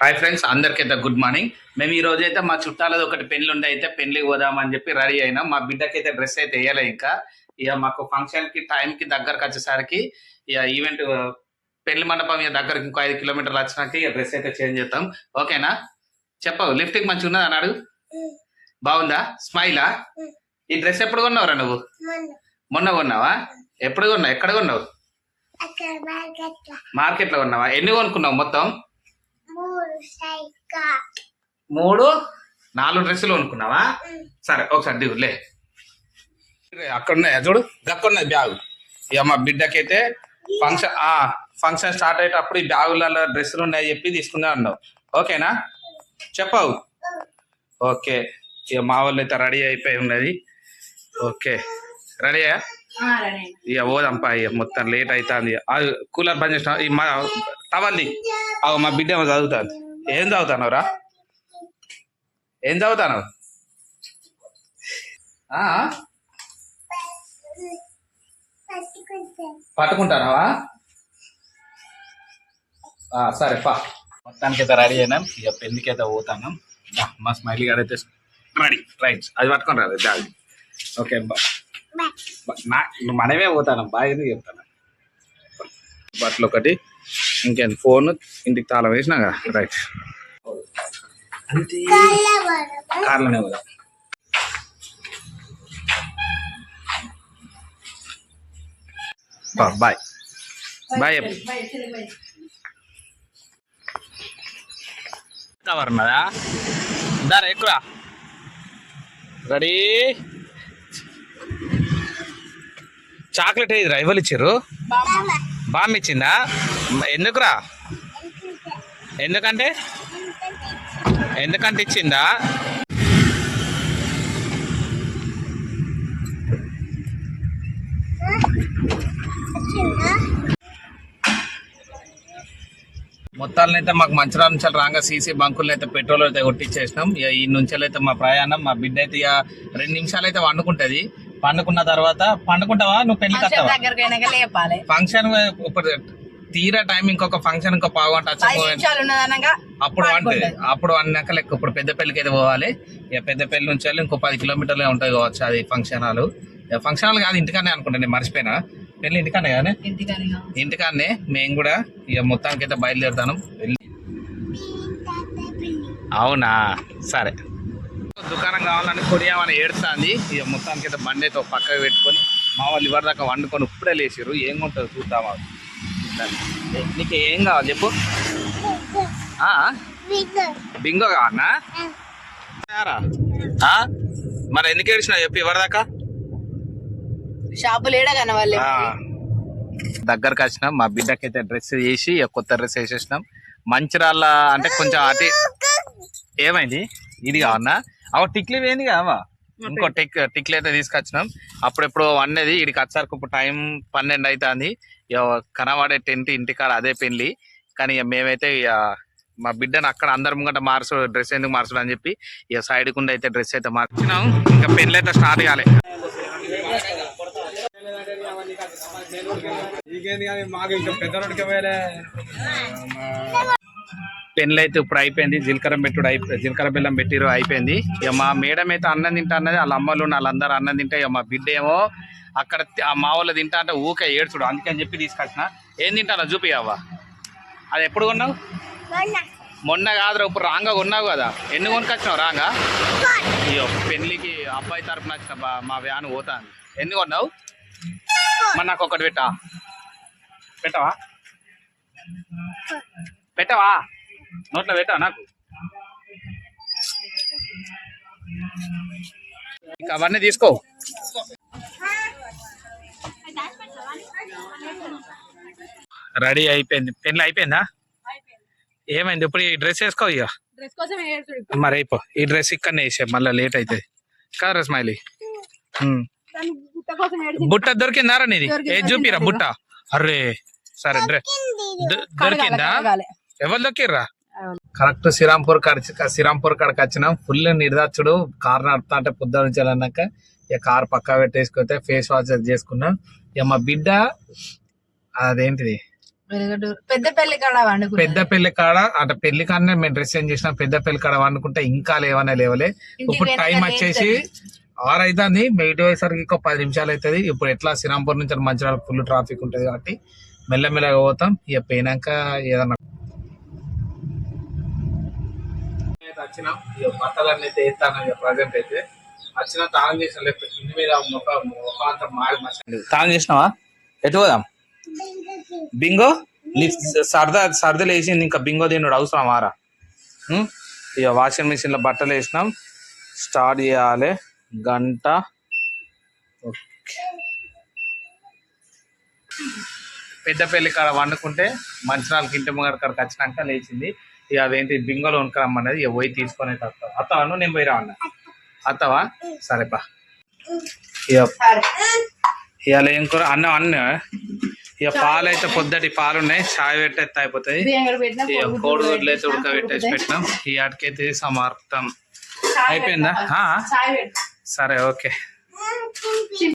Hi friends, అందరికైతే good morning. మేము ఈ రోజు అయితే మా చుట్టాలది ఒకటి పెళ్లి ఉండే అయితే పెళ్లికి పోదామని చెప్పి రెడీ అయినా. మా బిడ్డకైతే డ్రెస్ అయితే వేయలే ఇంకా. ఇక మాకు ఫంక్షన్ కి టైం కి దగ్గరకు వచ్చేసరికి ఇక ఈవెంట్ పెళ్లి మండపం ఇక దగ్గరకు ఇంకో 5 కిలోమీటర్లు వచ్చినాక ఇక డ్రెస్ అయితే చేంజ్ చేస్తాం. ఓకేనా? చెప్పవు లిఫ్టింగ్ మంచిగా ఉన్నది అన్నాడు. బాగుందా? స్మైలా? ఈ డ్రెస్ ఎప్పుడు కొన్నావురా నువ్వు? మొన్న కొన్నావా? ఎప్పుడు కొన్నావు? ఎక్కడ కొన్నావు? మార్కెట్ లో కొన్నావా? ఎన్ని కొనుక్కున్నావు మొత్తం? 4 డ్రెస్సులు కొనుక్కున్నావా? సరే ఒకసారి దిగులే. అక్కడ ఉన్నాయా చూడు, దక్కున్నది బ్యాగు. ఇక మా బిడ్డకైతే ఫంక్షన్ స్టార్ట్ అయ్యేటప్పుడు ఈ బ్యాగులలో డ్రెస్సులు ఉన్నాయి చెప్పి తీసుకుందా అన్నావు. ఓకేనా? చెప్పవు? ఓకే. ఇక మా వాళ్ళు అయితే రెడీ అయిపోయి ఉన్నది. ఓకే, రెడీయా? ఇక పోదాంపా. ఇక మొత్తం లేట్ అవుతుంది. కూలర్ బంద్ చేసిన ఈ మా టవల్ది. మా బిడ్డ ఏమో చదువుతుంది. ఏం చదువుతానవరా? ఏం చదువుతాను? పట్టుకుంటానవా? సరే పా. మొత్తానికి అయితే రెడీ అయినాం. ఇక పెళ్లికి అయితే పోతాను. మా స్మైలీ గారు అయితే రెడీ. రైట్, అది పట్టుకొని రాదు బ్యాగ్. ఓకే, మనమే పోతాను. బాగా ఎందుకు చెప్తాను. బట్టలు ఒకటి, ఇంకేంటి ఫోన్, ఇంటికి తాళం వేసినాగా. రైట్, అంతే. కార్లోనే పోదాం. Bye bye. కవర్ ఉన్నదా? దారా ఎక్కువ. రెడీ. చాక్లెట్ ఏదిరా? ఎవరు ఇచ్చారు? బామ్ ఇచ్చిందా? ఎందుకురా? ఎందుకంటే ఇచ్చిందా? మొత్తాలనైతే మాకు మంచిర్యాల నుంచి రాగా సీసీ బంకులను అయితే పెట్రోల్ అయితే కొట్టించేసినాం. ఇక ఈ నుంచి అయితే మా ప్రయాణం. మా బిడ్డ అయితే ఇక 2 నిమిషాలు అయితే వండుకుంటది. పండుకున్న తర్వాత పండుకుంటావా? నువ్వు పెళ్లికి వస్తావా? ఫంక్షన్ ఇప్పుడు తీరా టైం ఇంకొక ఫంక్షన్ ఇంకో పావుగంట అప్పుడు అన్నాక లెక్క. ఇప్పుడు పెద్ద పెళ్లికి అయితే పోవాలి. ఇక పెద్ద పెళ్లి నుంచి వెళ్ళి ఇంకో 10 కిలోమీటర్లే ఉంటాయి కావచ్చు అది ఫంక్షన్ హాల్. ఫంక్షన్ హాల్ కాదు, ఇంటికానే అనుకుంటా. నేను మర్చిపోయినా. పెళ్లి ఇంటికానే కానీ ఇంటికాన్నే. మేము కూడా ఇక మొత్తానికి అయితే బయలుదేరుతాను. అవునా? సరే. దుకాణం కావాలని కొనియామని ఏడుస్తుంది. ఇక మొత్తానికి అయితే బండి అయితే పక్కకు పెట్టుకొని మా వాళ్ళు ఇవరి దాకా వండుకొని ఇప్పుడే లేచారు. ఏం కొంటారు చూద్దామా? నీకు ఏం కావాలి చెప్పు. బింగో కావన్నా? మరి ఎందుకు ఏడిచినా చెప్పు ఇవరిదాకా? షాపులు ఏడగానే వాళ్ళు దగ్గరకు వచ్చినాం. మా బిడ్డకైతే డ్రెస్ వేసి కొత్త డ్రెస్ వేసేసినాం. మంచిర్యాల అంటే కొంచెం అటు. ఏమైంది? ఇది కావన్నా? టిక్లీ వేయింది కావా? ఇంకో టిక్లీ అయితే తీసుకొచ్చినాం. అప్పుడెప్పుడు వన్నది. ఇడికి వచ్చారు ఇప్పుడు టైం 12 అవుతుంది. ఇక కనవాడే టెంట్ ఇంటికాడ అదే పెళ్లి. కానీ ఇక మేమైతే ఇక మా బిడ్డను అక్కడ అందరి ముంగట డ్రెస్ ఎందుకు మార్చడం అని చెప్పి ఇక సైడ్ కుండా అయితే డ్రెస్ అయితే మార్చినాం. ఇంకా పెళ్లి అయితే స్టార్ట్ కాలే. పెళ్ళి అయితే ఇప్పుడు అయిపోయింది. జీలకర్ర బెల్లం పెట్టిరు అయిపోయింది. ఇక మా మేడం అయితే అన్నం తింటా అన్నది. వాళ్ళ అమ్మలు వాళ్ళందరూ అన్నం తింటే ఇక మా బిడ్డ ఏమో అక్కడ మా వాళ్ళు తింటా అంటే ఊకే ఏడ్చుడు. అందుకని చెప్పి తీసుకొచ్చిన. ఏం తింటానో చూపి అవ్వ. అది ఎప్పుడు కొన్నావు? మొన్న కాదురా, ఇప్పుడు రాంగా కొన్నావు కదా. ఎన్ని కొనుకొచ్చినావు రాంగా? అయ్యో, పెళ్లికి అబ్బాయి తరపున వచ్చిన మా వ్యాన్ పోతాను. ఎన్ని కొన్నావు? మరి నాకు ఒకటి పెట్టవా? నోట్లో పెట్టావా నాకు? ఇంకా అవన్నీ తీసుకో. రెడీ అయిపోయింది. పెళ్లి అయిపోయిందా? ఏమైంది? ఇప్పుడు ఈ డ్రెస్ వేసుకో. ఇక మరి అయిపో. ఈ డ్రెస్ ఇక్కడనే వేసే, మళ్ళీ లేట్ అవుతుంది కదా స్మైలీ. బుట్ట దొరికిందారా నీది? ఏ చూపిరా బుట్ట. అర్రే సరే, డ్రెస్ దొరికిందా? ఎవరు దొక్కిర్రా? కరెక్ట్ శ్రీరాంపూర్ కాడికి వచ్చినాం. ఫుల్ నిర్దాచుడు. కార్ నడుపుతా అంటే పొద్దు నుంచి వెళ్ళాక ఇక కార్ పక్కా పెట్టేసుకొతే ఫేస్ వాష్ చేసుకున్నాం. ఇక మా బిడ్డ అదేంటిది వెలుగటూరు పెద్ద పెళ్లి కాడ వండుకుంటా. పెద్ద పెళ్లి కాడ అంటే పెళ్లి కాడనే మేము డ్రెస్ చేంజ్ చేసినాం. పెద్ద పెళ్లి కాడ వండుకుంటే ఇంకా లేవనే లేవలే. ఇప్పుడు టైం వచ్చేసి 6 అవుతుంది. బయట పోయేసరికి ఇంకో 10 నిమిషాలు అవుతుంది. ఇప్పుడు ఎట్లా శ్రీరాంపూర్ నుంచి మంచిర్యాల ఫుల్ ట్రాఫిక్ ఉంటుంది కాబట్టి మెల్లమెల్లగా పోతాం. ఇక పోయినాక ఏదన్నా వచ్చినాం. ఇక బట్టలన్నీ అయితే వేస్తాను. ఇక ప్రజెంట్ అయితే వచ్చిన తాళం చేసిన లేకపోతే కింది మీద ఒక అంత మాడి మసాలి తాళం చేసినావా? ఎటు పోదాం? బింగో నీకు సరదలు వేసింది. ఇంకా బింగో తిన్నాడు అవసరం మారా. ఇక వాషింగ్ మిషన్ లో బట్టలు వేసినాం. స్టార్ట్ చేయాలి. గంట పెద్ద పెళ్లి కాడ వండుకుంటే మంచిరాలకి ఇంటి ముంగడ కాడికి వచ్చినాక లేచింది. ఇక అదేంటి బింగోలో వనుకరమ్మన్నది. ఇక పోయి తీసుకొని అయితే వస్తావు. అత్తవా? నేను పోయి రావన్నా. అత్తవా? సరేపా. ఇవాళ ఏం కూర? అన్నం అన్న. ఇక పాలు అయితే పొద్దుటి పాలు ఉన్నాయి. చాయ్ పెట్టేస్తే అయిపోతాయి. ఇక కోడిగుడ్లు అయితే ఉడకబెట్టేసి పెట్టినాం. ఈ ఆటకైతే సమాప్తం అయిపోయిందా? సరే ఓకే.